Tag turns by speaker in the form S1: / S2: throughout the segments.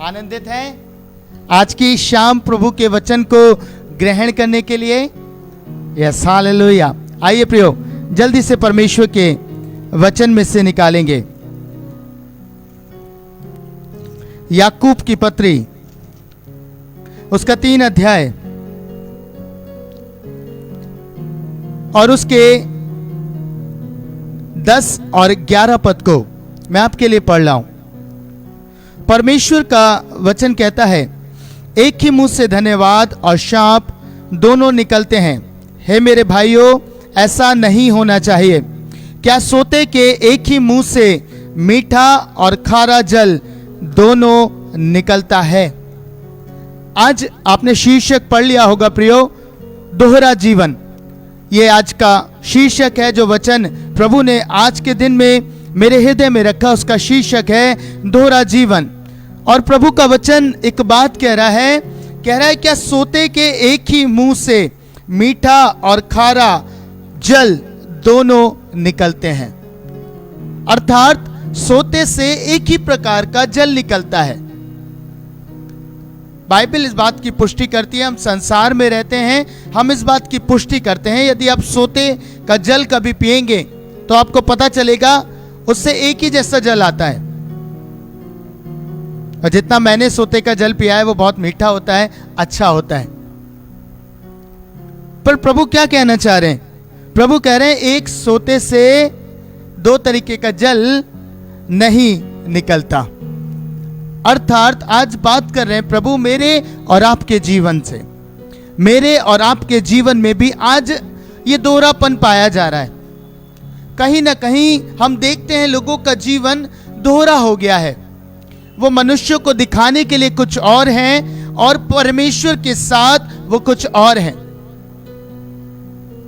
S1: आनंदित हैं आज की शाम प्रभु के वचन को ग्रहण करने के लिए? Yes, hallelujah. आइए प्रियो, जल्दी से परमेश्वर के वचन में से निकालेंगे याकूब की पत्री, उसका 3 अध्याय और उसके 10 और 11 पद को मैं आपके लिए पढ़ रहा हूं। परमेश्वर का वचन कहता है, एक ही मुंह से धन्यवाद और शाप दोनों निकलते हैं। हे मेरे भाइयों, ऐसा नहीं होना चाहिए। क्या सोते के एक ही मुंह से मीठा और खारा जल दोनों निकलता है? आज आपने शीर्षक पढ़ लिया होगा प्रियो, दोहरा जीवन। ये आज का शीर्षक है जो वचन प्रभु ने आज के दिन में मेरे हृदय में रखा, उसका शीर्षक है दोहरा जीवन। और प्रभु का वचन एक बात कह रहा है क्या सोते के एक ही मुंह से मीठा और खारा जल दोनों निकलते हैं। अर्थात सोते से एक ही प्रकार का जल निकलता है। बाइबल इस बात की पुष्टि करती है, हम संसार में रहते हैं, हम इस बात की पुष्टि करते हैं। यदि आप सोते का जल कभी पिएंगे तो आपको पता चलेगा उससे एक ही जैसा जल आता है। और जितना मैंने सोते का जल पिया है वो बहुत मीठा होता है, अच्छा होता है। पर प्रभु क्या कहना चाह रहे हैं? प्रभु कह रहे हैं एक सोते से 2 तरीके का जल नहीं निकलता। अर्थात आज बात कर रहे हैं प्रभु मेरे और आपके जीवन से। मेरे और आपके जीवन में भी आज ये दोहरापन पाया जा रहा है। कहीं ना कहीं हम देखते हैं लोगों का जीवन दोहरा हो गया है। वो मनुष्य को दिखाने के लिए कुछ और हैं और परमेश्वर के साथ वो कुछ और हैं।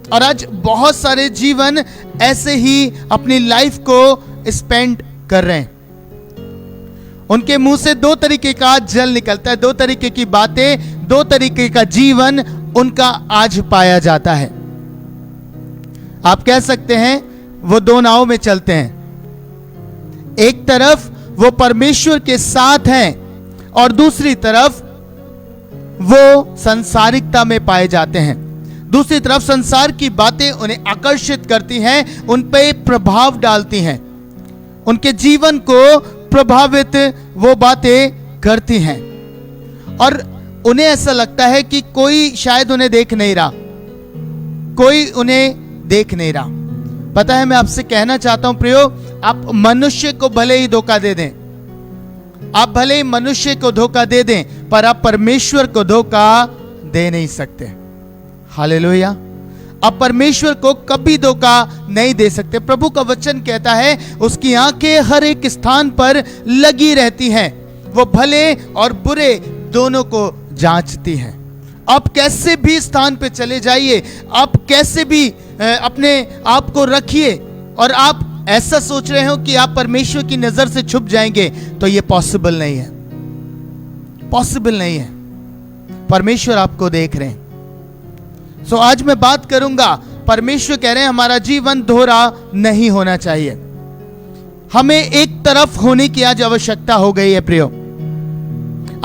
S1: और आज बहुत सारे जीवन ऐसे ही अपनी लाइफ को स्पेंड कर रहे हैं। उनके मुंह से 2 तरीके का जल निकलता है, 2 तरीके की बातें, 2 तरीके का जीवन उनका आज पाया जाता है। आप कह सकते हैं वो 2 नाव में चलते हैं। एक तरफ वो परमेश्वर के साथ हैं और दूसरी तरफ वो संसारिकता में पाए जाते हैं। दूसरी तरफ संसार की बातें उन्हें आकर्षित करती हैं, उन पे प्रभाव डालती हैं, उनके जीवन को प्रभावित वो बातें करती हैं। और उन्हें ऐसा लगता है कि कोई शायद उन्हें देख नहीं रहा, कोई उन्हें देख नहीं रहा। पता है, मैं आपसे कहना चाहता हूं प्रियो, आप मनुष्य को भले ही धोखा दे दें, आप भले ही मनुष्य को धोखा दे दें, पर आप परमेश्वर को धोखा दे नहीं सकते। हालेलुया। आप परमेश्वर को कभी धोखा नहीं दे सकते। प्रभु का वचन कहता है उसकी आंखें हर एक स्थान पर लगी रहती हैं, वो भले और बुरे दोनों को जांचती हैं। आप कैसे भी स्थान पे चले जाइए, आप कैसे भी अपने आप को रखिए और आप ऐसा सोच रहे हो कि आप परमेश्वर की नजर से छुप जाएंगे, तो ये पॉसिबल नहीं है, पॉसिबल नहीं है। परमेश्वर आपको देख रहे हैं। सो आज मैं बात करूंगा, परमेश्वर कह रहे हैं हमारा जीवन दोहरा नहीं होना चाहिए। हमें एक तरफ होने की आज आवश्यकता हो गई है प्रियो।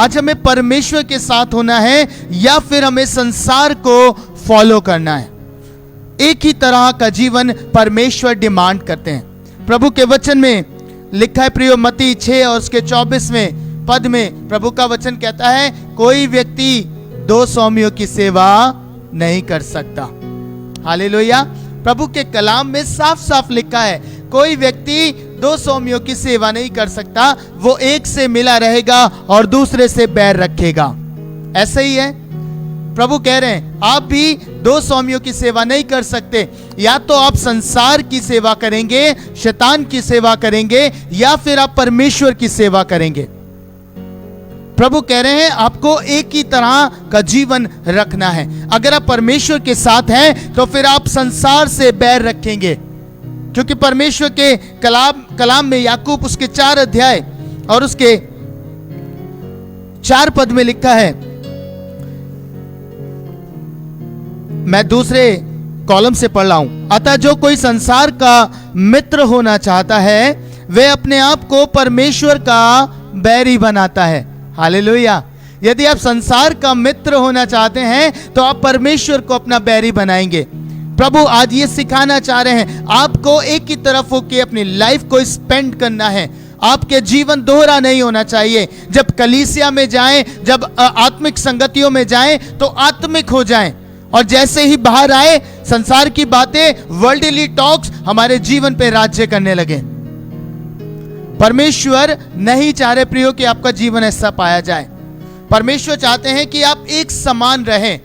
S1: आज हमें परमेश्वर के साथ होना है या फिर हमें संसार को फॉलो करना है। एक ही तरह का जीवन परमेश्वर डिमांड करते हैं। प्रभु के वचन में लिखा है प्रियो, मत्ती 6 और उसके 24वें पद में प्रभु का वचन कहता है कोई व्यक्ति 2 स्वामियों की सेवा नहीं कर सकता। हालेलुया। प्रभु के कलाम में साफ साफ लिखा है कोई व्यक्ति 2 स्वामियों की सेवा नहीं कर सकता। वो एक से मिला रहेगा और दूसरे से बैर रखेगा। ऐसा ही है, प्रभु कह रहे हैं आप भी 2 स्वामियों की सेवा नहीं कर सकते। या तो आप संसार की सेवा करेंगे, शैतान की सेवा करेंगे, या फिर आप परमेश्वर की सेवा करेंगे। प्रभु कह रहे हैं आपको एक ही तरह का जीवन रखना है। अगर आप परमेश्वर के साथ हैं तो फिर आप संसार से बैर रखेंगे, क्योंकि परमेश्वर के कलाम में याकूब उसके 4 अध्याय और उसके 4 पद में लिखा है, मैं दूसरे कॉलम से पढ़ रहा हूं। अतः जो कोई संसार का मित्र होना चाहता है वह अपने आप को परमेश्वर का बैरी बनाता है। हालेलुया। यदि आप संसार का मित्र होना चाहते हैं तो आप परमेश्वर को अपना बैरी बनाएंगे। प्रभु आज ये सिखाना चाह रहे हैं, आपको एक ही तरफ होकर अपनी लाइफ को स्पेंड करना है। आपके जीवन दोहरा नहीं होना चाहिए। जब कलीसिया में जाएं, जब आत्मिक संगतियों में जाएं तो आत्मिक हो जाएं, और जैसे ही बाहर आए संसार की बातें, वर्ल्डली टॉक्स हमारे जीवन पे राज्य करने लगे। परमेश्वर नहीं चाह रहे प्रियो कि आपका जीवन ऐसा पाया जाए। परमेश्वर चाहते हैं कि आप एक समान रहें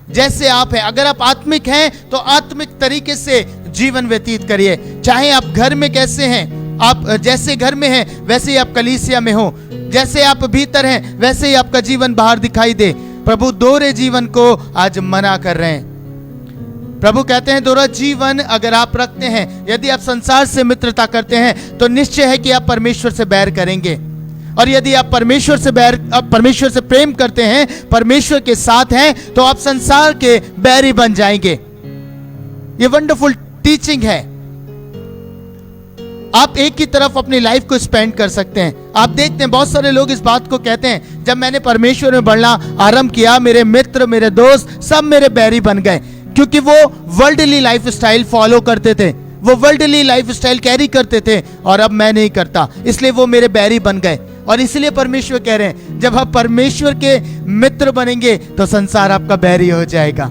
S1: जैसे आप हैं। अगर आप आत्मिक हैं तो आत्मिक तरीके से जीवन व्यतीत करिए। चाहे आप घर में कैसे हैं, आप जैसे घर में हैं वैसे ही आप कलीसिया में हो, जैसे आप भीतर हैं वैसे ही आपका जीवन बाहर दिखाई दे। प्रभु दोहरे जीवन को आज मना कर रहे हैं। प्रभु कहते हैं दोहरा जीवन अगर आप रखते हैं, यदि आप संसार से मित्रता करते हैं तो निश्चय है कि आप परमेश्वर से बैर करेंगे। और यदि आप परमेश्वर से प्रेम करते हैं, परमेश्वर के साथ हैं, तो आप संसार के बैरी बन जाएंगे। ये वंडरफुल टीचिंग है। आप एक ही तरफ अपनी लाइफ को स्पेंड कर सकते हैं। आप देखते हैं बहुत सारे लोग इस बात को कहते हैं, जब मैंने परमेश्वर में बढ़ना आरंभ किया, मेरे मित्र, मेरे दोस्त सब मेरे बैरी बन गए, क्योंकि वो वर्ल्डली लाइफ स्टाइल फॉलो करते थे, वो वर्ल्डली लाइफ स्टाइल कैरी करते थे, और अब मैं नहीं करता, इसलिए वो मेरे बैरी बन गए। और इसलिए परमेश्वर कह रहे हैं, जब आप परमेश्वर के मित्र बनेंगे तो संसार आपका बैरी हो जाएगा,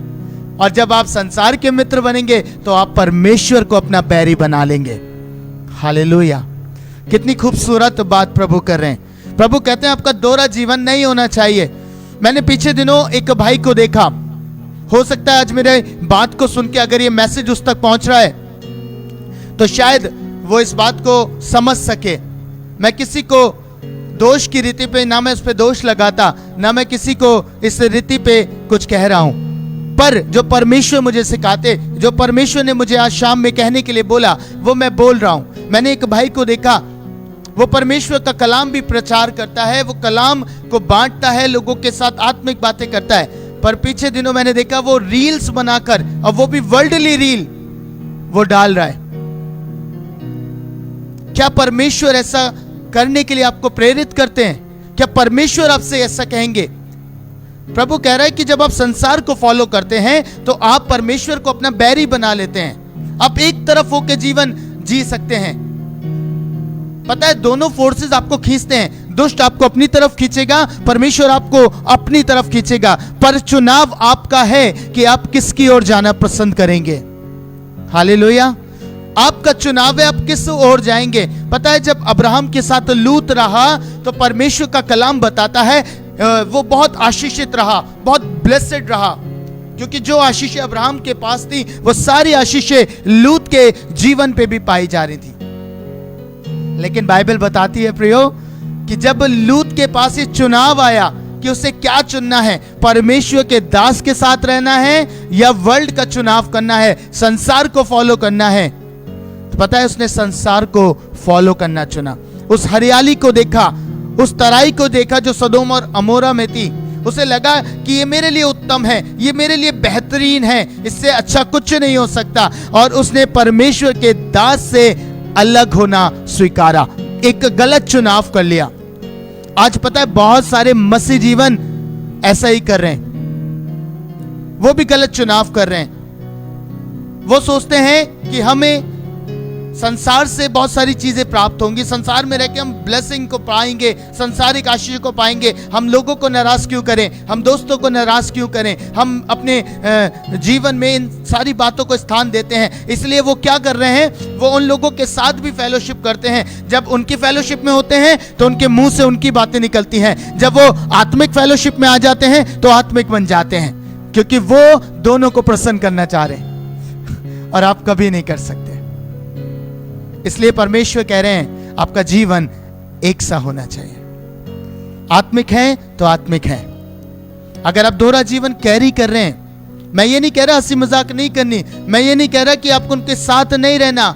S1: और जब आप संसार के मित्र बनेंगे तो आप परमेश्वर को अपना बैरी बना लेंगे। हालेलुया। कितनी खूबसूरत बात प्रभु कर रहे हैं। प्रभु कहते हैं आपका दोहरा जीवन नहीं होना चाहिए। मैंने पीछे दिनों एक भाई को देखा, हो सकता है आज मेरे बात को सुन के अगर ये मैसेज उस तक पहुंच रहा है तो शायद वो इस बात को समझ सके। मैं किसी को दोष की रीति पे, ना मैं उस पे दोष लगाता, ना मैं किसी को इस रीति पे कुछ कह रहा हूं, पर जो परमेश्वर मुझे सिखाते, जो परमेश्वर ने मुझे आज शाम में कहने के लिए बोला, वो मैं बोल रहा हूं। मैंने एक भाई को देखा, वो परमेश्वर का कलाम भी प्रचार करता है, वो कलाम को बांटता है, लोगों के साथ आत्मिक बातें करता है, पर पीछे दिनों मैंने देखा वो रील्स बनाकर, और वो भी वर्ल्डली रील वो डाल रहा है। क्या परमेश्वर ऐसा करने के लिए आपको प्रेरित करते हैं? क्या परमेश्वर आपसे ऐसा कहेंगे? प्रभु कह रहा है कि जब आप संसार को फॉलो करते हैं तो आप परमेश्वर को अपना बैरी बना लेते हैं। आप एक तरफ होकर जीवन जी सकते हैं। पता है, दोनों फोर्सेस आपको खींचते हैं। दुष्ट आपको अपनी तरफ खींचेगा, परमेश्वर आपको अपनी तरफ खींचेगा, पर चुनाव आपका है कि आप किसकी ओर जाना पसंद करेंगे। हालेलुया। आपका चुनाव है, आप किस ओर जाएंगे। पता है, जब अब्राहम के साथ लूत रहा तो परमेश्वर का कलाम बताता है वो बहुत आशीषित रहा, बहुत ब्लेसेड रहा, क्योंकि जो आशीषें अब्राहम के पास थी वो सारी आशीषें लूत के जीवन पे भी पाई जा रही थी। लेकिन बाइबल बताती है प्रियो कि जब लूत के पास ये चुनाव आया कि उसे क्या चुनना है, परमेश्वर के दास के साथ रहना है या वर्ल्ड का चुनाव करना है, संसार को फॉलो करना है, तो पता है उसने संसार को फॉलो करना चुना। उस हरियाली को देखा, उस तराई को देखा जो सदोम और अमोरा में थी, उसे लगा कि ये मेरे लिए उत्तम है, ये मेरे लिए बेहतरीन है, इससे अच्छा कुछ नहीं हो सकता, और उसने परमेश्वर के दास से अलग होना स्वीकारा, एक गलत चुनाव कर लिया। आज पता है बहुत सारे मसीह जीवन ऐसा ही कर रहे हैं, वो भी गलत चुनाव कर रहे हैं। वो सोचते हैं कि हमें संसार से बहुत सारी चीजें प्राप्त होंगी, संसार में रहकर हम ब्लेसिंग को पाएंगे, संसारिक आशीष को पाएंगे, हम लोगों को नाराज क्यों करें, हम दोस्तों को नाराज क्यों करें, हम अपने जीवन में इन सारी बातों को स्थान देते हैं। इसलिए वो क्या कर रहे हैं, वो उन लोगों के साथ भी फेलोशिप करते हैं। जब उनकी फेलोशिप में होते हैं तो उनके मुंह से उनकी बातें निकलती हैं, जब वो आत्मिक फेलोशिप में आ जाते हैं तो आत्मिक बन जाते हैं, क्योंकि वो दोनों को प्रसन्न करना चाह रहे हैं और आप कभी नहीं कर सकते। इसलिए परमेश्वर कह रहे हैं आपका जीवन एक सा होना चाहिए। आत्मिक है तो आत्मिक है। अगर आप दोहरा जीवन कैरी कर रहे हैं, मैं ये नहीं कह रहा हंसी मजाक नहीं करनी, मैं ये नहीं कह रहा कि आपको उनके साथ नहीं रहना।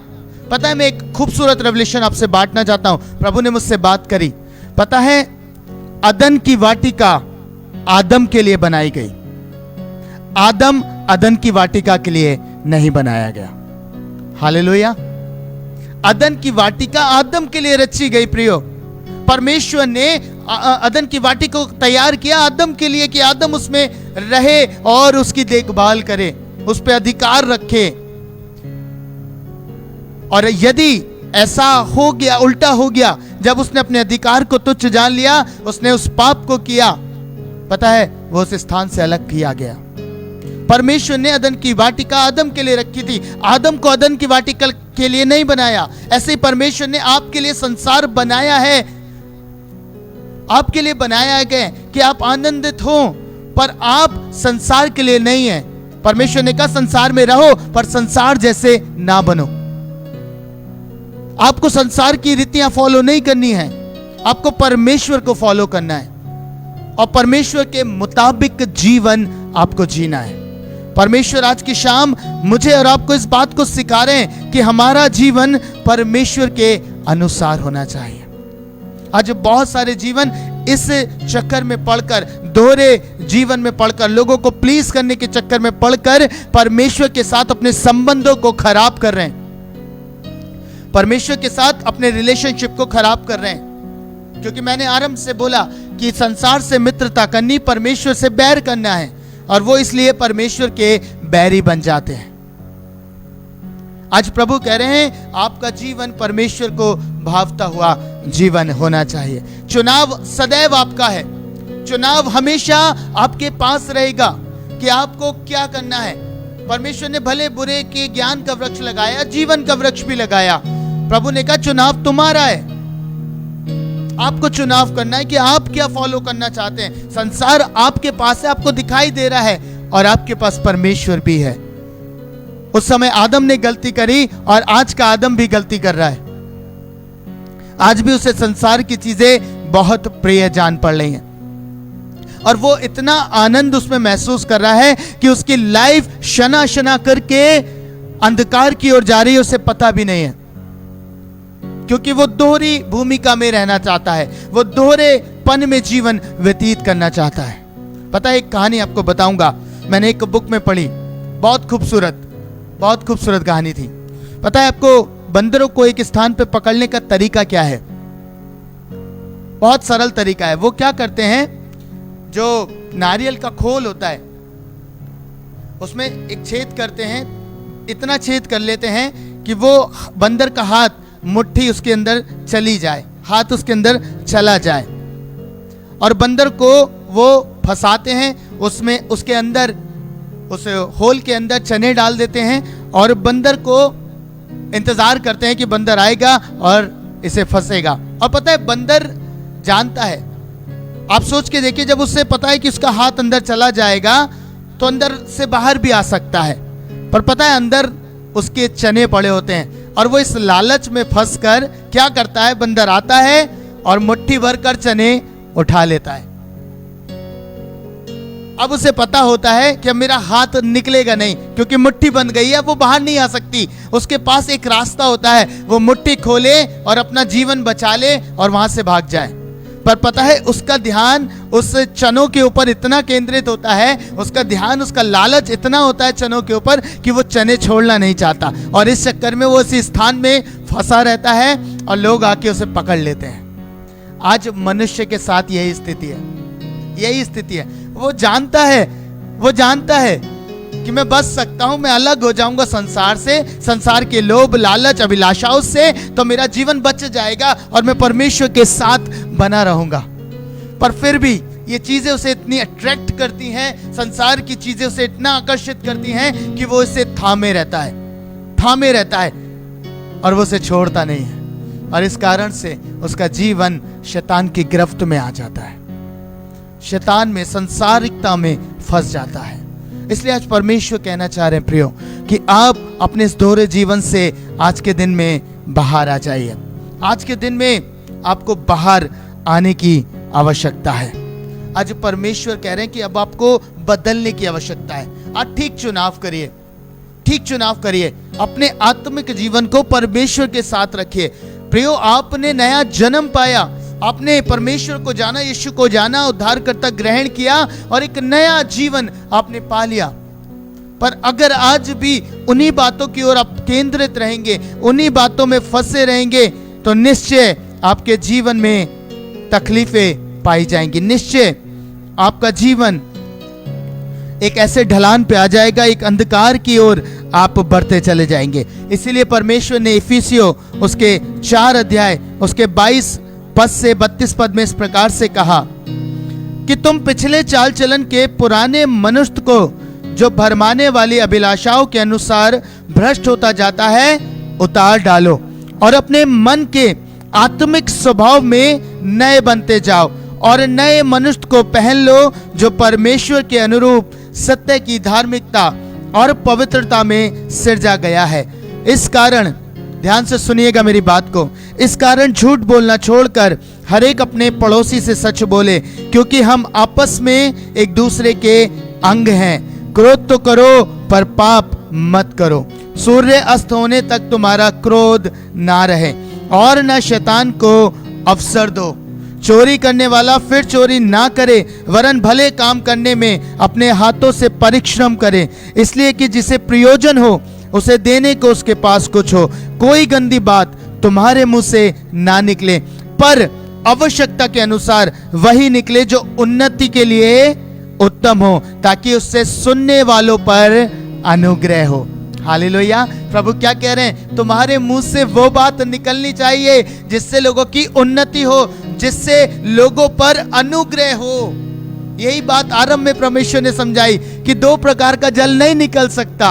S1: पता है, मैं एक खूबसूरत रेवलेशन आपसे बांटना चाहता हूं, प्रभु ने मुझसे बात करी। पता है, अदन की वाटिका आदम के लिए बनाई गई, आदम अदन की वाटिका के लिए नहीं बनाया गया। हालेलुया। अदन की वाटिका आदम के लिए रची गई प्रियो, परमेश्वर ने अदन की वाटी को तैयार किया आदम के लिए कि आदम उसमें रहे और उसकी देखभाल करे, उस पर अधिकार रखे। और यदि ऐसा हो गया, उल्टा हो गया, जब उसने अपने अधिकार को तुच्छ जान लिया, उसने उस पाप को किया, पता है वो उस स्थान से अलग किया गया। परमेश्वर ने अदन की वाटिका आदम के लिए रखी थी, आदम को अदन की वाटिका के लिए नहीं बनाया। ऐसे ही परमेश्वर ने आपके लिए संसार बनाया है, आपके लिए बनाया गया कि आप आनंदित हो, पर आप संसार के लिए नहीं है। परमेश्वर ने कहा संसार में रहो पर संसार जैसे ना बनो। आपको संसार की रीतियां फॉलो नहीं करनी है, आपको परमेश्वर को फॉलो करना है और परमेश्वर के मुताबिक जीवन आपको जीना है। परमेश्वर आज की शाम मुझे और आपको इस बात को सिखा रहे हैं कि हमारा जीवन परमेश्वर के अनुसार होना चाहिए। आज बहुत सारे जीवन इस चक्कर में पड़कर, दोहरे जीवन में पड़कर, लोगों को प्लीज करने के चक्कर में पड़कर परमेश्वर के साथ अपने संबंधों को खराब कर रहे हैं, परमेश्वर के साथ अपने रिलेशनशिप को खराब कर रहे हैं। क्योंकि मैंने आरंभ से बोला कि संसार से मित्रता करनी परमेश्वर से बैर करना है, और वो इसलिए परमेश्वर के बैरी बन जाते हैं। आज प्रभु कह रहे हैं आपका जीवन परमेश्वर को भावता हुआ जीवन होना चाहिए। चुनाव सदैव आपका है, चुनाव हमेशा आपके पास रहेगा कि आपको क्या करना है। परमेश्वर ने भले बुरे के ज्ञान का वृक्ष लगाया, जीवन का वृक्ष भी लगाया। प्रभु ने कहा चुनाव तुम्हारा है, आपको चुनाव करना है कि आप क्या फॉलो करना चाहते हैं। संसार आपके पास है, आपको दिखाई दे रहा है, और आपके पास परमेश्वर भी है। उस समय आदम ने गलती करी और आज का आदम भी गलती कर रहा है। आज भी उसे संसार की चीजें बहुत प्रिय जान पड़ रही हैं, और वो इतना आनंद उसमें महसूस कर रहा है कि उसकी लाइफ शना शना करके अंधकार की ओर जा रही है, उसे पता भी नहीं है। क्योंकि वो दोहरी भूमिका में रहना चाहता है, वो दोहरे पन में जीवन व्यतीत करना चाहता है। पता है, एक कहानी आपको बताऊंगा, मैंने एक बुक में पढ़ी, बहुत खूबसूरत कहानी थी। पता है आपको बंदरों को एक स्थान पे पकड़ने का तरीका क्या है? बहुत सरल तरीका है। वो क्या करते हैं, जो नारियल का खोल होता है उसमें एक छेद करते हैं, इतना छेद कर लेते हैं कि वो बंदर का हाथ, मुट्ठी उसके अंदर चली जाए, हाथ उसके अंदर चला जाए, और बंदर को वो फंसाते हैं उसमें, उसके अंदर, उस होल के अंदर चने डाल देते हैं, और बंदर को इंतजार करते हैं कि बंदर आएगा और इसे फंसेगा। और पता है बंदर जानता है, आप सोच के देखिए, जब उससे पता है कि उसका हाथ अंदर चला जाएगा तो अंदर से बाहर भी आ सकता है, पर पता है अंदर उसके चने पड़े होते हैं, और वो इस लालच में फंसकर क्या करता है, बंदर आता है और मुट्ठी भर कर चने उठा लेता है। अब उसे पता होता है कि अब मेरा हाथ निकलेगा नहीं, क्योंकि मुट्ठी बंद गई है, वो बाहर नहीं आ सकती। उसके पास एक रास्ता होता है, वो मुट्ठी खोले और अपना जीवन बचा ले और वहां से भाग जाए। पर पता है उसका ध्यान उस चनों के ऊपर इतना केंद्रित होता है, उसका ध्यान, उसका लालच इतना होता है चनों के ऊपर कि वो चने छोड़ना नहीं चाहता, और इस चक्कर में वो इसी स्थान में फंसा रहता है और लोग आके उसे पकड़ लेते हैं। आज मनुष्य के साथ यही स्थिति है, यही स्थिति है। वो जानता है कि मैं बच सकता हूं, मैं अलग हो जाऊंगा संसार से, संसार के लोभ, लालच, अभिलाषाओं से, तो मेरा जीवन बच जाएगा और मैं परमेश्वर के साथ बना रहूंगा। पर फिर भी ये चीजें उसे इतनी अट्रैक्ट करती हैं, संसार की चीजें उसे इतना आकर्षित करती हैं कि वो इसे थामे रहता है और वो उसे छोड़ता नहीं है, और इस कारण से उसका जीवन शैतान की गिरफ्त में आ जाता है, शैतान में, संसारिकता में फंस जाता है। इसलिए आज परमेश्वर कहना चाह रहे हैं प्रियो कि आप अपने इस दोहरे जीवन से आज के दिन में बाहर आ जाइए। आज के दिन में आपको बाहर आने की आवश्यकता है। आज परमेश्वर कह रहे हैं कि अब आपको बदलने की आवश्यकता है। आज ठीक चुनाव करिए, अपने आत्मिक जीवन को परमेश्वर के साथ रखिए। प्रियो, आपने नया जन्म पाया, आपने परमेश्वर को जाना, यीशु को जाना, उद्धारकर्ता ग्रहण किया और एक नया जीवन आपने पा लिया। पर अगर आज भी उन्हीं बातों की ओर आप केंद्रित रहेंगे, उन्हीं बातों में फंसे रहेंगे, तो निश्चय आपके जीवन में तकलीफें पाई जाएंगी। निश्चय आपका जीवन एक ऐसे ढलान पे आ जाएगा, एक अंधकार की ओर आप बढ़ते चले जाएंगे। इसीलिए परमेश्वर ने इफिसियों उसके 4 अध्याय उसके 22 पद से 32 पद में इस प्रकार से कहा कि तुम पिछले चाल चलन के पुराने मनुष्य को जो भरमाने वाली अभिलाषाओं के अनुसार भ्रष्ट होता जाता है उतार डालो और अपने मन के आत्मिक स्वभाव में नए बनते जाओ और नए मनुष्य को पहन लो जो परमेश्वर के अनुरूप सत्य की धार्मिकता और पवित्रता में सिरजा गया है। इस कारण ध्यान से सुनिएगा मेरी बात को, इस कारण झूठ बोलना छोड़कर हर एक अपने पड़ोसी से सच बोले, क्योंकि हम आपस में एक दूसरे के अंग हैं। क्रोध तो करो पर पाप मत करो। सूर्य अस्त होने तक तुम्हारा क्रोध ना रहे और न शैतान को अवसर दो। चोरी करने वाला फिर चोरी ना करे, वरन भले काम करने में अपने हाथों से परिश्रम करे, इसलिए कि जिसे प्रयोजन हो उसे देने को उसके पास कुछ हो। कोई गंदी बात तुम्हारे मुंह से ना निकले, पर आवश्यकता के अनुसार वही निकले जो उन्नति के लिए उत्तम हो, ताकि उससे सुनने वालों पर अनुग्रह हो। हालेलुया। प्रभु क्या कह रहे हैं? तुम्हारे मुंह से वो बात निकलनी चाहिए जिससे लोगों की उन्नति हो, जिससे लोगों पर अनुग्रह हो। यही बात आरंभ में परमेश्वर ने समझाई कि 2 प्रकार का जल नहीं निकल सकता।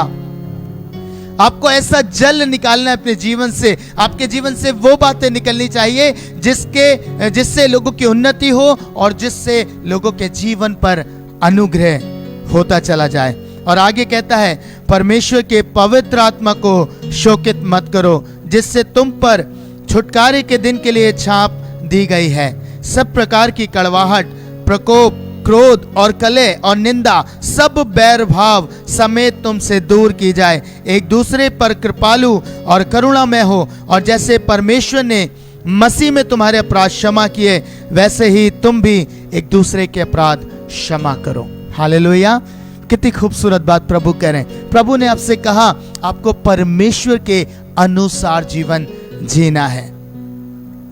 S1: आपको ऐसा जल निकालना है अपने जीवन से। आपके जीवन से वो बातें निकलनी चाहिए जिससे लोगों की उन्नति हो और जिससे लोगों के जीवन पर अनुग्रह होता चला जाए। और आगे कहता है, परमेश्वर के पवित्र आत्मा को शोकित मत करो, जिससे तुम पर छुटकारे के दिन के लिए छाप दी गई है। सब प्रकार की कड़वाहट, प्रकोप, क्रोध और कलह और निंदा सब बैर भाव समेत तुमसे दूर की जाए। एक दूसरे पर कृपालु और करुणामय हो, और जैसे परमेश्वर ने मसीह में तुम्हारे अपराध क्षमा किए, वैसे ही तुम भी एक दूसरे के अपराध क्षमा करो। हालेलुया। कितनी खूबसूरत बात प्रभु कह रहे हैं। प्रभु ने आपसे कहा आपको परमेश्वर के अनुसार जीवन जीना है।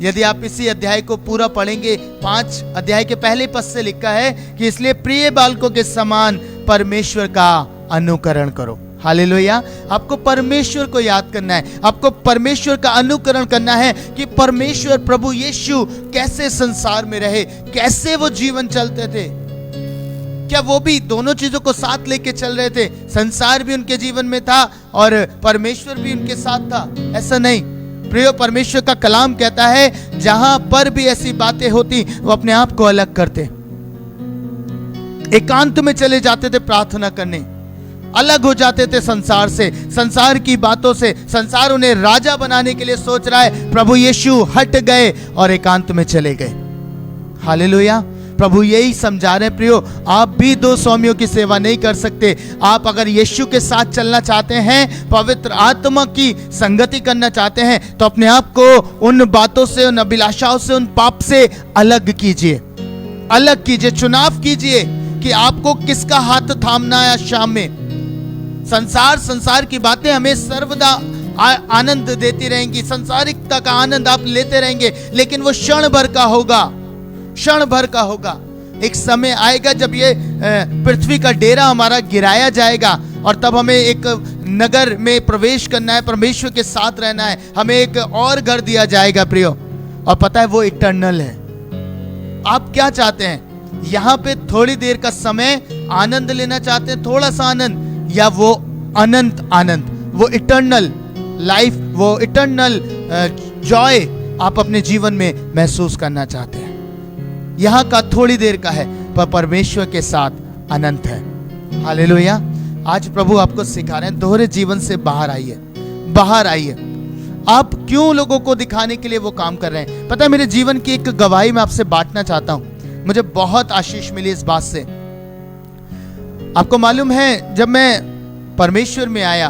S1: यदि आप इसी अध्याय को पूरा पढ़ेंगे, 5 अध्याय के पहले पद से लिखा है कि इसलिए प्रिय बालकों के समान परमेश्वर का अनुकरण करो। हालेलुया। आपको परमेश्वर को याद करना है, आपको परमेश्वर का अनुकरण करना है कि परमेश्वर प्रभु यीशु कैसे संसार में रहे, कैसे वो जीवन चलते थे। क्या वो भी दोनों चीजों को साथ लेके चल रहे थे? संसार भी उनके जीवन में था और परमेश्वर भी उनके साथ था? ऐसा नहीं। प्रियो, परमेश्वर का कलाम कहता है जहां पर भी ऐसी बातें होती वो अपने आप को अलग करते, एकांत में चले जाते थे प्रार्थना करने, अलग हो जाते थे संसार से, संसार की बातों से। संसार उन्हें राजा बनाने के लिए सोच रहा है, प्रभु यीशु हट गए और एकांत में चले गए। हालेलुया। प्रभु यही समझा रहे हैं, प्रियो, आप भी 2 स्वामियों की सेवा नहीं कर सकते। आप अगर यीशु के साथ चलना चाहते हैं, पवित्र आत्मा की संगति करना चाहते हैं, तो अपने आप को उन बातों से, उन अभिलाषाओं से, उन पाप से अलग कीजिए, अलग कीजिए। चुनाव कीजिए कि आपको किसका हाथ थामना है। शाम में संसार की बातें हमें सर्वदा आनंद देती रहेंगी, संसारिकता का आनंद आप लेते रहेंगे, लेकिन वो क्षण भर का होगा, क्षण भर का होगा। एक समय आएगा जब ये पृथ्वी का डेरा हमारा गिराया जाएगा और तब हमें एक नगर में प्रवेश करना है, परमेश्वर के साथ रहना है, हमें एक और घर दिया जाएगा प्रियो। और पता है वो इटर्नल है। आप क्या चाहते हैं? यहाँ पे थोड़ी देर का समय आनंद लेना चाहते हैं, थोड़ा सा आनंद, या वो अनंत आनंद, वो इटर्नल लाइफ, वो इटर्नल जॉय आप अपने जीवन में महसूस करना चाहते हैं? यहाँ का थोड़ी देर का है, पर परमेश्वर के साथ अनंत है। हालेलुया। आज प्रभु आपको सिखा रहे हैं, दोहरे जीवन से बाहर आइए, बाहर आइए। आप क्यों लोगों को दिखाने के लिए वो काम कर रहे हैं? पता है, मेरे जीवन की एक गवाही मैं आपसे बांटना चाहता हूं। मुझे बहुत आशीष मिली इस बात से। आपको मालूम है, जब मैं परमेश्वर में आया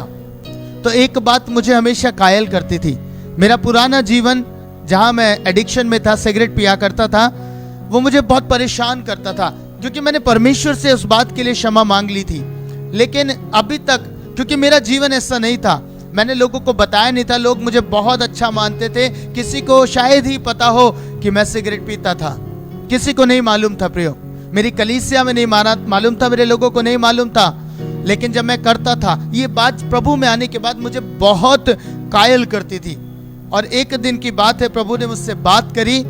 S1: तो एक बात मुझे हमेशा कायल करती थी। मेरा पुराना जीवन जहां मैं एडिक्शन में था, सिगरेट पिया करता था, वो मुझे बहुत परेशान करता था, क्योंकि मैंने परमेश्वर से उस बात के लिए क्षमा मांग ली थी। लेकिन अभी तक, क्योंकि मेरा जीवन ऐसा नहीं था, मैंने लोगों को बताया नहीं था, लोग मुझे बहुत अच्छा मानते थे। किसी को शायद ही पता हो कि मैं सिगरेट पीता था, किसी को नहीं मालूम था प्रियो, मेरी कलीसिया में नहीं मालूम था, मेरे लोगों को नहीं मालूम था, लेकिन जब मैं करता था, ये बात प्रभु में आने के बाद मुझे बहुत कायल करती थी। और एक दिन की बात है, प्रभु ने मुझसे बात करी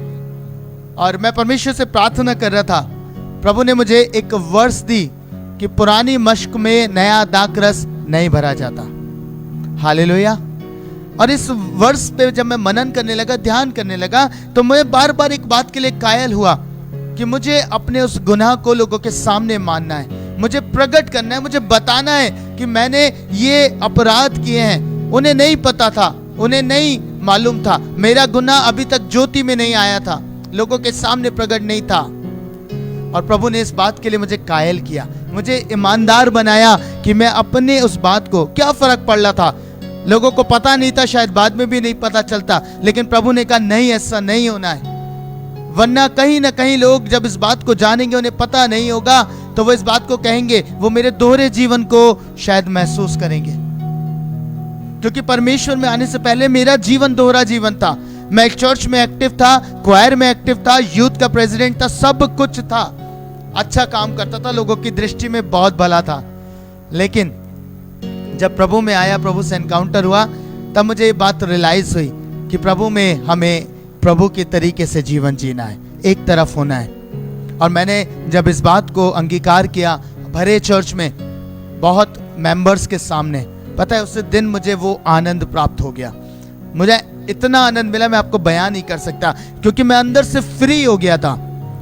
S1: और मैं परमेश्वर से प्रार्थना कर रहा था। प्रभु ने मुझे एक वर्ष दी कि पुरानी मशक में नया दाखरस नहीं भरा जाता। हालेलुया। और इस वर्ष पे जब मैं मनन करने लगा, ध्यान करने लगा, तो मैं बार बार एक बात के लिए कायल हुआ कि मुझे अपने उस गुनाह को लोगों के सामने मानना है, मुझे प्रकट करना है, मुझे बताना है कि मैंने ये अपराध किए हैं। उन्हें नहीं पता था, उन्हें नहीं मालूम था, मेरा गुनाह अभी तक ज्योति में नहीं आया था, लोगों के सामने प्रकट नहीं था। और प्रभु ने इस बात के लिए मुझे कायल किया, मुझे ईमानदार बनाया कि मैं अपने उस बात को, क्या फर्क पड़ रहा था, लोगों को पता नहीं था, शायद बाद में भी नहीं पता चलता, लेकिन प्रभु ने कहा नहीं, ऐसा नहीं होना है, वरना कहीं ना कहीं लोग जब इस बात को जानेंगे, उन्हें पता नहीं होगा, तो वो इस बात को कहेंगे, वो मेरे दोहरे जीवन को शायद महसूस करेंगे। क्योंकि परमेश्वर में आने से पहले मेरा जीवन दोहरा जीवन था। मैं एक चर्च में एक्टिव था, क्वायर में एक्टिव था, यूथ का प्रेसिडेंट था, सब कुछ था, अच्छा काम करता था, लोगों की दृष्टि में बहुत भला था। लेकिन जब प्रभु में आया, प्रभु से एनकाउंटर हुआ, तब मुझे ये बात रियलाइज हुई कि प्रभु में हमें प्रभु के तरीके से जीवन जीना है, एक तरफ होना है। और मैंने जब इस बात को अंगीकार किया भरे चर्च में, बहुत मेंबर्स के सामने, पता है उस दिन मुझे वो आनंद प्राप्त हो गया। मुझे इतना आनंद मिला, मैं आपको बयान नहीं कर सकता, क्योंकि मैं अंदर से फ्री हो गया था।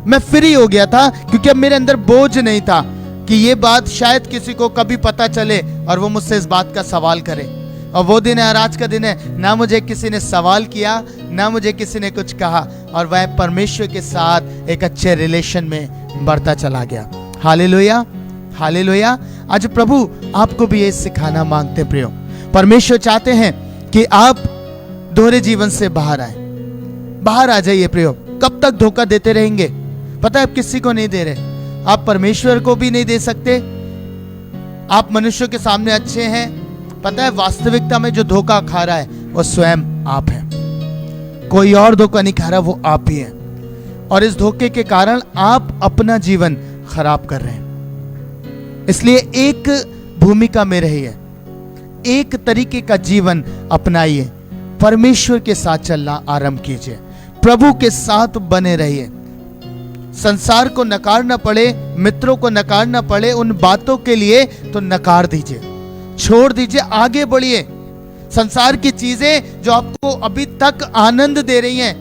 S1: मैं फ्री हो गया था क्योंकि अब मेरे अंदर बोझ नहीं था कि ये बात शायद किसी को कभी पता चले और वो मुझसे इस बात का सवाल करे। और वो दिन है और आज का दिन है, ना मुझे किसी ने सवाल किया, ना मुझे किसी ने कुछ कहा, और वह परमेश्वर के साथ एक अच्छे रिलेशन में बढ़ता चला गया। Hallelujah, hallelujah. आज प्रभु आपको भी ये सिखाना मांगते प्रियो। परमेश्वर चाहते हैं कि आप दोहरे जीवन से बाहर आए, बाहर आ जाइए प्रियो। कब तक धोखा देते रहेंगे? पता है आप किसी को नहीं दे रहे, आप परमेश्वर को भी नहीं दे सकते। आप मनुष्यों के सामने अच्छे हैं, पता है वास्तविकता में जो धोखा खा रहा है वो स्वयं आप है, कोई और धोखा नहीं खा रहा, वो आप ही है। और इस धोखे के कारण आप अपना जीवन खराब कर रहे हैं। इसलिए एक भूमिका में रहिए, एक तरीके का जीवन अपनाइए, परमेश्वर के साथ चलना आरंभ कीजिए, प्रभु के साथ बने रहिए। संसार को नकारना पड़े, मित्रों को नकारना पड़े, उन बातों के लिए तो नकार दीजिए, छोड़ दीजिए, आगे बढ़िए। संसार की चीजें जो आपको अभी तक आनंद दे रही हैं,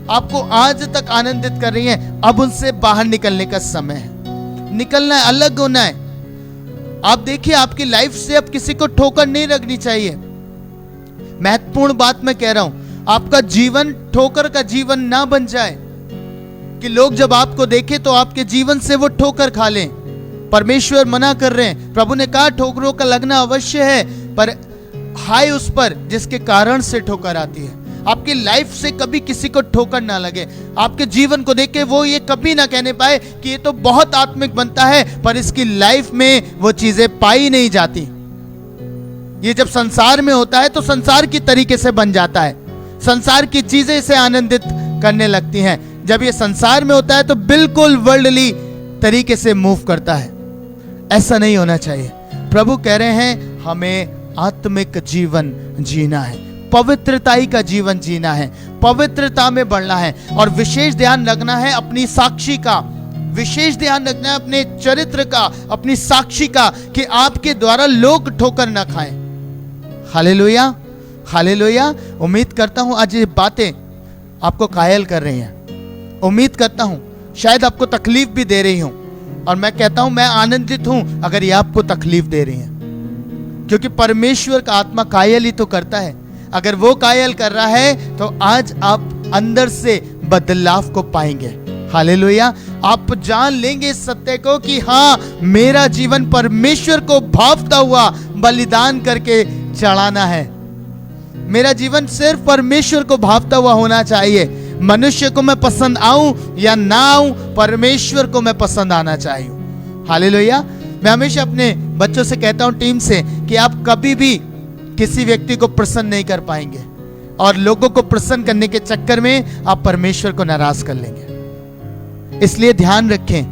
S1: आपको आज तक आनंदित कर रही हैं, अब उनसे बाहर निकलने का समय है, निकलना है, अलग होना है। आप देखिए आपकी लाइफ से अब किसी को ठोकर नहीं लगनी चाहिए। महत्वपूर्ण बात मैं कह रहा हूं, आपका जीवन ठोकर का जीवन ना बन जाए कि लोग जब आपको देखें तो आपके जीवन से वो ठोकर खा लें। परमेश्वर मना कर रहे हैं, प्रभु ने कहा ठोकरों का लगना अवश्य है, पर हाय उस पर जिसके कारण से ठोकर आती है। आपकी लाइफ से कभी किसी को ठोकर ना लगे, आपके जीवन को देख के वो ये कभी ना कहने पाए कि ये तो बहुत आत्मिक बनता है, पर इसकी लाइफ में वो चीजें पाई नहीं जाती। ये जब संसार में होता है तो संसार की तरीके से बन जाता है, संसार की चीजें इसे आनंदित करने लगती हैं। जब ये संसार में होता है तो बिल्कुल वर्ल्डली तरीके से मूव करता है। ऐसा नहीं होना चाहिए। प्रभु कह रहे हैं हमें आत्मिक जीवन जीना है, पवित्रताई का जीवन जीना है, पवित्रता में बढ़ना है, और विशेष ध्यान रखना है अपनी साक्षी का, विशेष ध्यान रखना है अपने चरित्र का, अपनी साक्षी का, कि आपके द्वारा लोग ठोकर ना खाएं। Hallelujah, hallelujah. उम्मीद करता हूं आज ये बातें आपको कायल कर रही हैं। उम्मीद करता हूं शायद आपको तकलीफ भी दे रही हूं, और मैं कहता हूं मैं आनंदित हूं अगर ये आपको तकलीफ दे रही हैं, क्योंकि परमेश्वर का आत्मा कायल ही तो करता है। अगर वो कायल कर रहा है तो आज आप अंदर से बदलाव को पाएंगे। हालेलुया। आप जान लेंगे इस सत्य को कि हाँ, मेरा जीवन परमेश्वर को भावता हुआ बलिदान करके चढ़ाना है। मेरा जीवन सिर्फ परमेश्वर को भावता हुआ होना चाहिए। मनुष्य को मैं पसंद आऊं या ना आऊं, परमेश्वर को मैं पसंद आना चाहिए। हालेलुया। मैं हमेशा अपने बच्चों से कहता हूं, टीम से, कि आप कभी भी किसी व्यक्ति को प्रसन्न नहीं कर पाएंगे। और लोगों को प्रसन्न करने के चक्कर में आप परमेश्वर को नाराज कर लेंगे। इसलिए ध्यान रखें,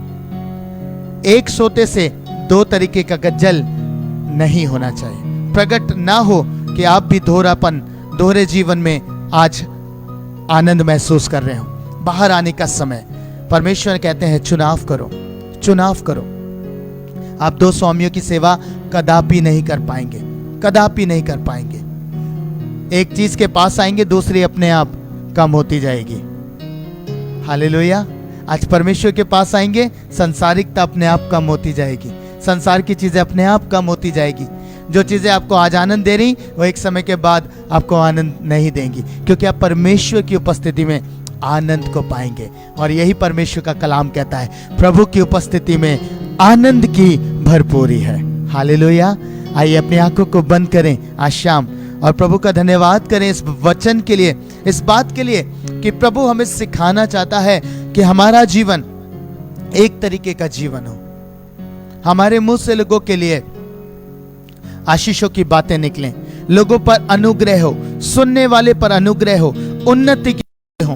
S1: एक सोते से दो तरीके का जल नहीं होना चाहिए। प्रकट ना हो कि आप भी दोहरे जीवन में आज आनंद महसूस कर रहे हो। बाहर आने का समय, परमेश्वर कहते हैं चुनाव करो, चुनाव करो। आप दो स्वामियों की सेवा कदापि नहीं कर पाएंगे, कदापि नहीं कर पाएंगे। एक चीज के पास आएंगे, दूसरी अपने आप कम होती जाएगी। हालेलुया। आज परमेश्वर के पास आएंगे, संसारिकता अपने आप कम होती जाएगी, संसार की चीजें अपने आप कम होती जाएगी। जो चीजें आपको आज आनंद दे रही, वो एक समय के बाद आपको आनंद नहीं देंगी, क्योंकि आप परमेश्वर की उपस्थिति में आनंद को पाएंगे। और यही परमेश्वर का कलाम कहता है, प्रभु की उपस्थिति में आनंद की भरपूरी है। हालेलुया। आइए अपनी आंखों को बंद करें आज शाम और प्रभु का धन्यवाद करें इस वचन के लिए, इस बात के लिए कि प्रभु हमें सिखाना चाहता है कि हमारा जीवन एक तरीके का जीवन हो। हमारे मुंह से लोगों के लिए आशीषों की बातें निकलें, लोगों पर अनुग्रह हो, सुनने वाले पर अनुग्रह हो, उन्नति की हो।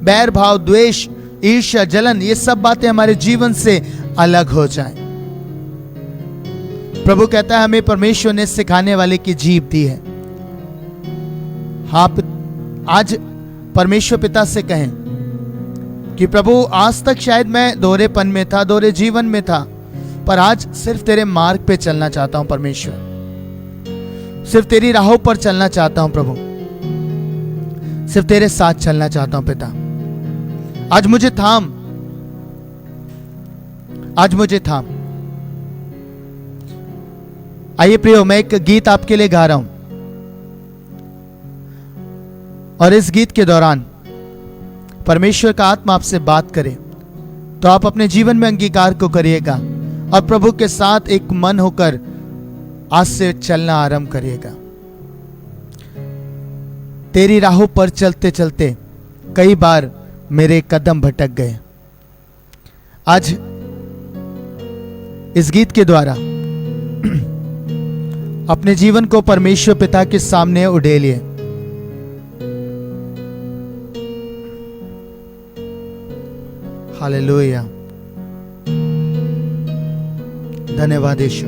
S1: बैर भाव, द्वेष, ईर्ष्या, जलन, ये सब बातें हमारे जीवन से अलग हो जाएं। प्रभु कहता है हमें परमेश्वर ने सिखाने वाले की जीभ दी है। आप आज परमेश्वर पिता से कहें कि प्रभु आज तक शायद मैं दोहरेपन में था, दोहरे जीवन में था, पर आज सिर्फ तेरे मार्ग पे चलना चाहता हूं परमेश्वर, सिर्फ तेरी राहों पर चलना चाहता हूं प्रभु, सिर्फ तेरे साथ चलना चाहता हूं पिता। आज मुझे थाम, आज मुझे थाम। आइए प्रियो, मैं एक गीत आपके लिए गा रहा हूं और इस गीत के दौरान परमेश्वर का आत्मा आपसे बात करे तो आप अपने जीवन में अंगीकार को करिएगा और प्रभु के साथ एक मन होकर आज से चलना आरंभ करिएगा। तेरी राहों पर चलते चलते कई बार मेरे कदम भटक गए। आज इस गीत के द्वारा अपने जीवन को परमेश्वर पिता के सामने उड़ेलिए। हालेलुया। धन्यवाद यीशु।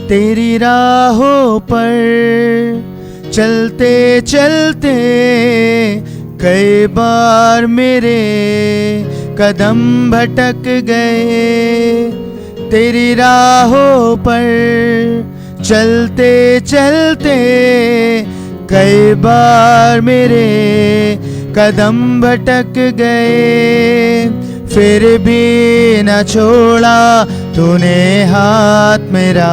S1: तेरी राहों पर चलते चलते कई बार मेरे कदम भटक गए। तेरी राहों पर चलते चलते कई बार मेरे कदम भटक गए, फिर भी न छोड़ा तूने हाथ मेरा,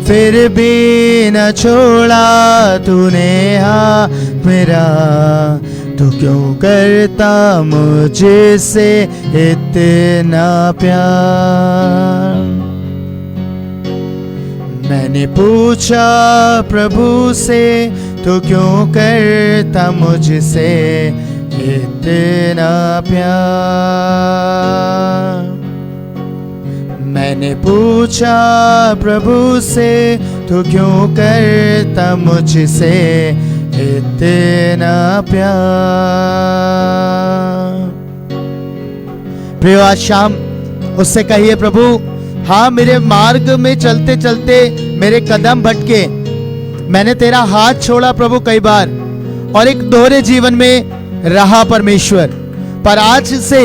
S1: फिर भी न छोड़ा तूने हाथ मेरा। तू क्यों करता मुझसे इतना प्यार। मैंने पूछा प्रभु से, तू क्यों करता मुझसे इतना प्यार। मैंने पूछा प्रभु से, तू क्यों करता मुझसे इतना प्यार। प्रिय आज शाम उससे कहिए, प्रभु हाँ, मेरे मार्ग में चलते चलते मेरे कदम भटके, मैंने तेरा हाथ छोड़ा प्रभु कई बार और एक दोहरे जीवन में रहा परमेश्वर। पर आज से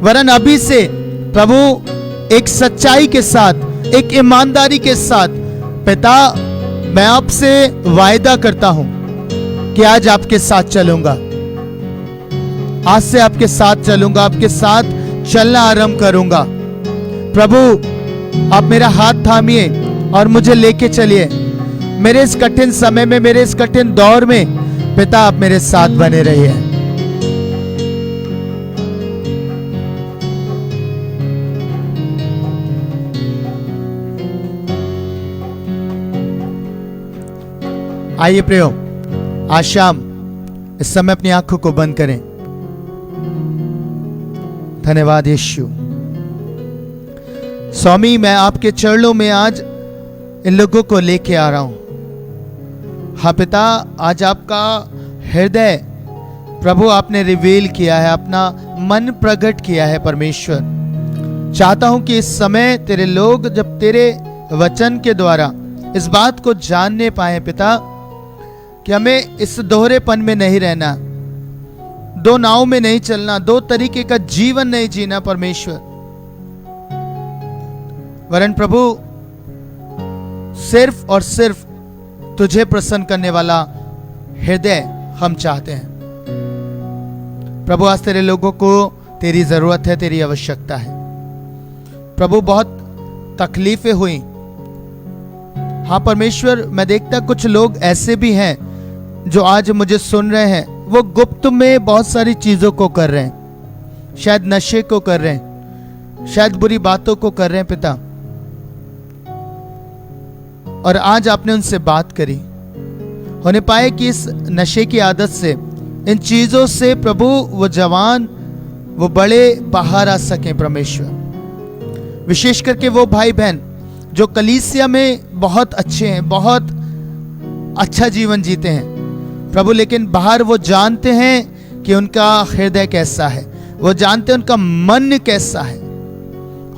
S1: वरन अभी से प्रभु एक सच्चाई के साथ, एक ईमानदारी के साथ पिता, मैं आपसे वायदा करता हूं कि आज आपके साथ चलूंगा, आज से आपके साथ चलूंगा, आपके साथ चलना आरंभ करूंगा। प्रभु आप मेरा हाथ थामिए और मुझे लेके चलिए। मेरे इस कठिन समय में, मेरे इस कठिन दौर में पिता आप मेरे साथ बने रहिए। आइए प्रियो, आज शाम इस समय अपनी आंखों को बंद करें। धन्यवाद यीशु, स्वामी मैं आपके चरणों में आज इन लोगों को लेके आ रहा हूं। हाँ पिता, आज आपका हृदय प्रभु आपने रिवील किया है, अपना मन प्रकट किया है परमेश्वर। चाहता हूं कि इस समय तेरे लोग जब तेरे वचन के द्वारा इस बात को जानने पाए पिता, कि हमें इस दोहरेपन में नहीं रहना, दो नाव में नहीं चलना, दो तरीके का जीवन नहीं जीना परमेश्वर, वरन प्रभु सिर्फ और सिर्फ तुझे प्रसन्न करने वाला हृदय हम चाहते हैं। प्रभु आज तेरे लोगों को तेरी जरूरत है, तेरी आवश्यकता है प्रभु। बहुत तकलीफें हुई। हाँ परमेश्वर, मैं देखता कुछ लोग ऐसे भी हैं जो आज मुझे सुन रहे हैं, वो गुप्त में बहुत सारी चीजों को कर रहे हैं, शायद नशे को कर रहे हैं, शायद बुरी बातों को कर रहे हैं पिता। और आज आपने उनसे बात करी, होने पाए कि इस नशे की आदत से, इन चीजों से प्रभु वो जवान, वो बड़े बाहर आ सकें परमेश्वर। विशेष करके वो भाई बहन जो कलीसिया में बहुत अच्छे हैं, बहुत अच्छा जीवन जीते हैं प्रभु, लेकिन बाहर वो जानते हैं कि उनका हृदय कैसा है, वो जानते हैं उनका मन कैसा है।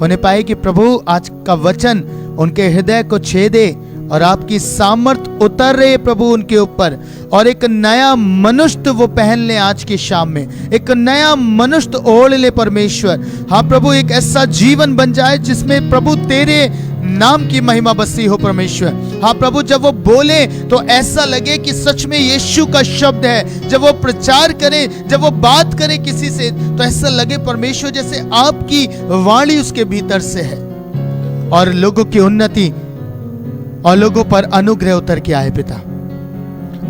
S1: होने पाए कि प्रभु आज का वचन उनके हृदय को छेदे और आपकी सामर्थ उतर रहे प्रभु उनके ऊपर, और एक नया मनुष्य वो पहन ले आज की शाम में, एक नया मनुष्य ओढ़ ले परमेश्वर। हाँ प्रभु, एक ऐसा जीवन बन जाए जिसमें प्रभु तेरे नाम की महिमा बसी हो परमेश्वर। हाँ प्रभु, जब वो बोले तो ऐसा लगे कि सच में यीशु का शब्द है। जब वो प्रचार करें, जब वो बात करें किसी से, तो ऐसा लगे परमेश्वर जैसे आपकी वाणी उसके भीतर से है, और लोगों की उन्नति और लोगों पर अनुग्रह उतर के आए पिता।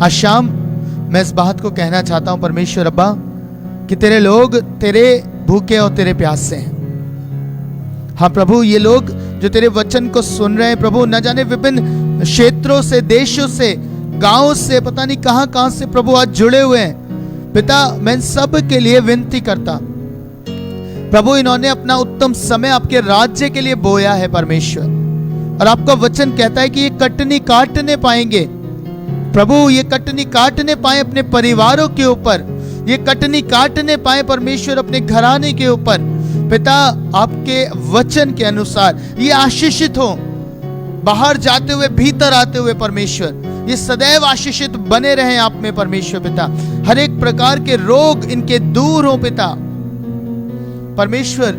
S1: आज शाम मैं इस बात को कहना चाहता हूं परमेश्वर अब्बा, कि तेरे लोग तेरे भूखे और तेरे प्यासे हैं। हाँ प्रभु, ये लोग जो तेरे वचन को सुन रहे हैं प्रभु, न जाने विभिन्न क्षेत्रों से, देशों से, गांवों से, पता नहीं कहां कहां से प्रभु आज जुड़े हुए हैं पिता। मैं इन सब के लिए विनती करता प्रभु, इन्होंने अपना उत्तम समय आपके राज्य के लिए बोया है परमेश्वर, और आपका वचन कहता है कि ये कटनी काटने पाएंगे प्रभु, ये कटनी काटने पाए अपने परिवारों के ऊपर, ये कटनी काटने पाए परमेश्वर अपने घराने के ऊपर पिता। आपके वचन के अनुसार ये आशीषित हो, बाहर जाते हुए भीतर आते हुए परमेश्वर, ये सदैव आशीषित बने रहें आप में परमेश्वर पिता। हर एक प्रकार के रोग इनके दूर हो पिता परमेश्वर।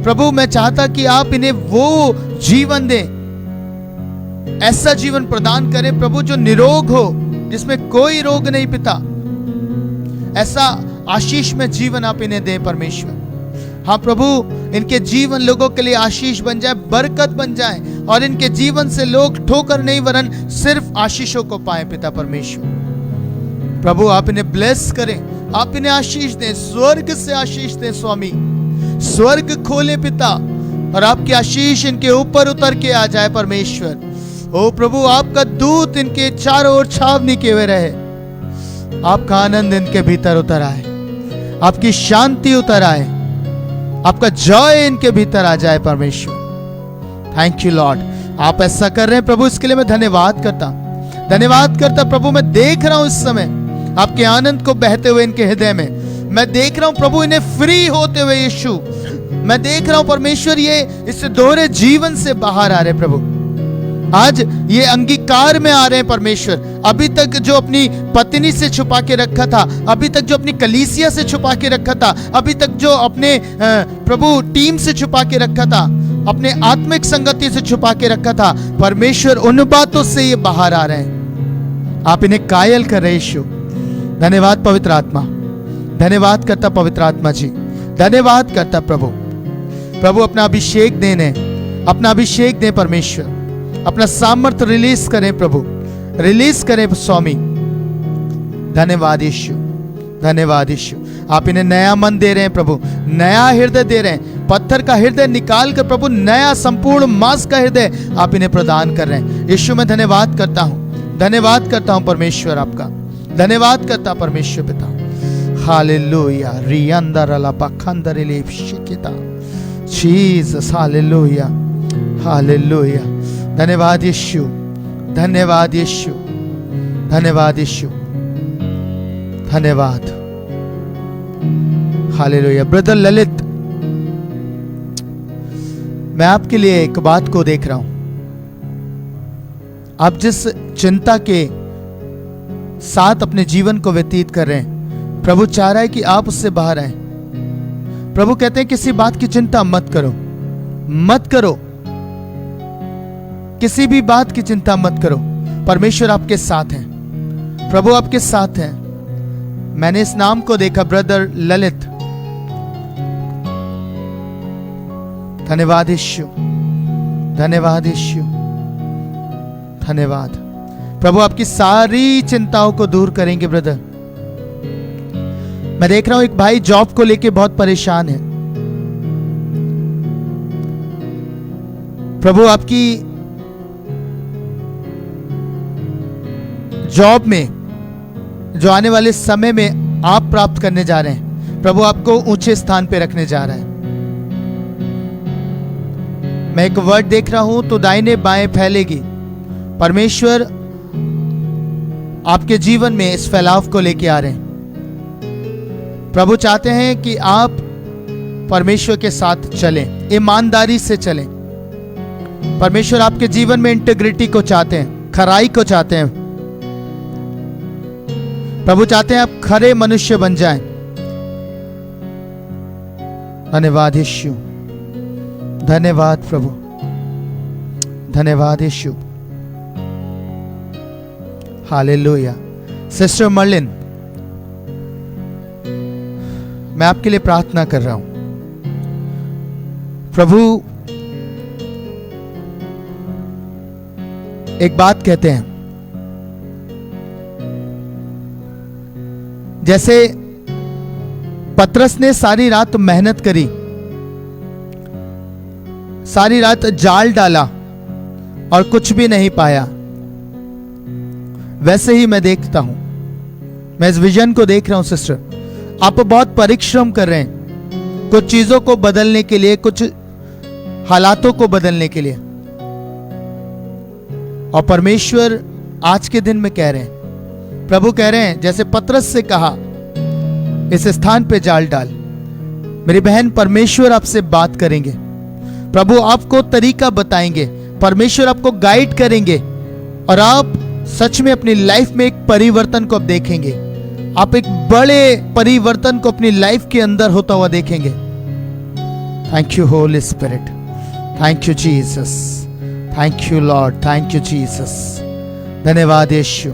S1: प्रभु मैं चाहता कि आप इन्हें वो जीवन दें, ऐसा जीवन प्रदान करें प्रभु जो निरोग हो, जिसमें कोई रोग नहीं पिता। ऐसा आशीष में जीवन आप इन्हें दें परमेश्वर। हाँ प्रभु, इनके जीवन लोगों के लिए आशीष बन जाए, बरकत बन जाए, और इनके जीवन से लोग ठोकर नहीं वरन सिर्फ आशीषों को पाए पिता परमेश्वर। प्रभु आप इन्हें ब्लेस करें, आप इन्हें आशीष दें, स्वर्ग से आशीष दें स्वामी, स्वर्ग खोले पिता, और आपकी आशीष इनके ऊपर उतर के आ जाए परमेश्वर। ओ प्रभु, आपका दूत इनके चारों ओर छावनी किए हुए रहे, आपका आनंद इनके भीतर उतर आए, आपकी शांति उतर आए, आपका जॉय इनके भीतर आ जाए परमेश्वर। थैंक यू लॉर्ड, आप ऐसा कर रहे हैं प्रभु, इसके लिए मैं धन्यवाद करता प्रभु। मैं देख रहा हूं इस समय आपके आनंद को बहते हुए इनके हृदय में, मैं देख रहा हूं प्रभु इन्हें फ्री होते हुए यीशु, मैं देख रहा हूं परमेश्वर ये इस दोहरे जीवन से बाहर आ रहे प्रभु। आज ये अंगीकार में आ रहे हैं परमेश्वर। अभी तक जो अपनी पत्नी से छुपा के रखा था, अभी तक जो अपनी कलीसिया से छुपा के रखा था, अभी तक जो अपने प्रभु टीम से छुपा के रखा था, अपने आत्मिक संगति से छुपा के रखा था परमेश्वर, उन बातों से ये बाहर आ रहे हैं। आप इन्हें कायल कर रहे यीशु। धन्यवाद पवित्र आत्मा, धन्यवाद करता पवित्र आत्मा जी, धन्यवाद करता प्रभु। प्रभु अपना अभिषेक देने, अपना अभिषेक दें परमेश्वर, अपना सामर्थ्य रिलीज करें प्रभु, रिलीज करें स्वामी। धन्यवाद यीशु, धन्यवाद यीशु। आप इन्हें नया मन दे रहे हैं प्रभु, नया हृदय दे रहे हैं, पत्थर का हृदय निकाल कर प्रभु नया संपूर्ण मांस का हृदय आप इन्हें प्रदान कर रहे हैं यीशु। मैं धन्यवाद करता हूं, धन्यवाद करता हूं परमेश्वर, आपका धन्यवाद करता परमेश्वर पिता। हालेलुया। रियंदर अला बखंदर शिकिता जीसस, हालेलुया, हालेलुया। धन्यवाद यीशु, धन्यवाद यीशु, धन्यवाद यीशु, धन्यवाद। हालेलुया। ब्रदर ललित, मैं आपके लिए एक बात को देख रहा हूं। आप जिस चिंता के साथ अपने जीवन को व्यतीत कर रहे हैं, प्रभु चाह रहा है कि आप उससे बाहर आए। प्रभु कहते हैं किसी बात की चिंता मत करो, मत करो, किसी भी बात की चिंता मत करो। परमेश्वर आपके साथ है, प्रभु आपके साथ है। मैंने इस नाम को देखा, ब्रदर ललित। धन्यवाद यीशु, धन्यवाद यीशु, धन्यवाद। प्रभु आपकी सारी चिंताओं को दूर करेंगे। ब्रदर, मैं देख रहा हूं एक भाई जॉब को लेके बहुत परेशान है। प्रभु आपकी जॉब में जो आने वाले समय में आप प्राप्त करने जा रहे हैं, प्रभु आपको ऊंचे स्थान पे रखने जा रहा है। मैं एक वर्ड देख रहा हूं तो दाहिने बाएं फैलेगी। परमेश्वर आपके जीवन में इस फैलाव को लेके आ रहे हैं। प्रभु चाहते हैं कि आप परमेश्वर के साथ चलें, ईमानदारी से चलें। परमेश्वर आपके जीवन में इंटीग्रिटी को चाहते हैं, खराई को चाहते हैं। प्रभु चाहते हैं आप खरे मनुष्य बन जाएं। धन्यवाद यीशु, धन्यवाद प्रभु, धन्यवाद यीशु, हालेलुया। सिस्टर मर्लिन, मैं आपके लिए प्रार्थना कर रहा हूं। प्रभु एक बात कहते हैं, जैसे पतरस ने सारी रात मेहनत करी, सारी रात जाल डाला और कुछ भी नहीं पाया, वैसे ही मैं देखता हूं, मैं इस विजन को देख रहा हूं। सिस्टर, आप बहुत परिश्रम कर रहे हैं कुछ चीजों को बदलने के लिए, कुछ हालातों को बदलने के लिए, और परमेश्वर आज के दिन में कह रहे हैं, प्रभु कह रहे हैं जैसे पतरस से कहा, इस स्थान पे जाल डाल। मेरी बहन, परमेश्वर आपसे बात करेंगे, प्रभु आपको तरीका बताएंगे, परमेश्वर आपको गाइड करेंगे, और आप सच में अपनी लाइफ में एक परिवर्तन को आप देखेंगे। आप एक बड़े परिवर्तन को अपनी लाइफ के अंदर होता हुआ देखेंगे। Thank you Holi spirit, thank you Jesus, thank you Lord, thank you Jesus. धन्यवाद यीशु।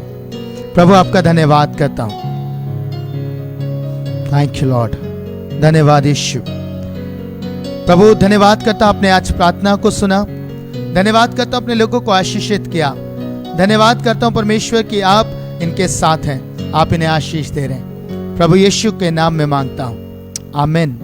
S1: प्रभु आपका धन्यवाद करता हूं। थैंक यू लॉर्ड, धन्यवाद यीशु। प्रभु धन्यवाद करता हूं, आपने आज प्रार्थना को सुना। धन्यवाद करता हूं, अपने लोगों को आशीषित किया। धन्यवाद करता हूं परमेश्वर कि आप इनके साथ हैं, आप इन्हें आशीष दे रहे हैं। प्रभु यीशु के नाम में मांगता हूं, आमीन।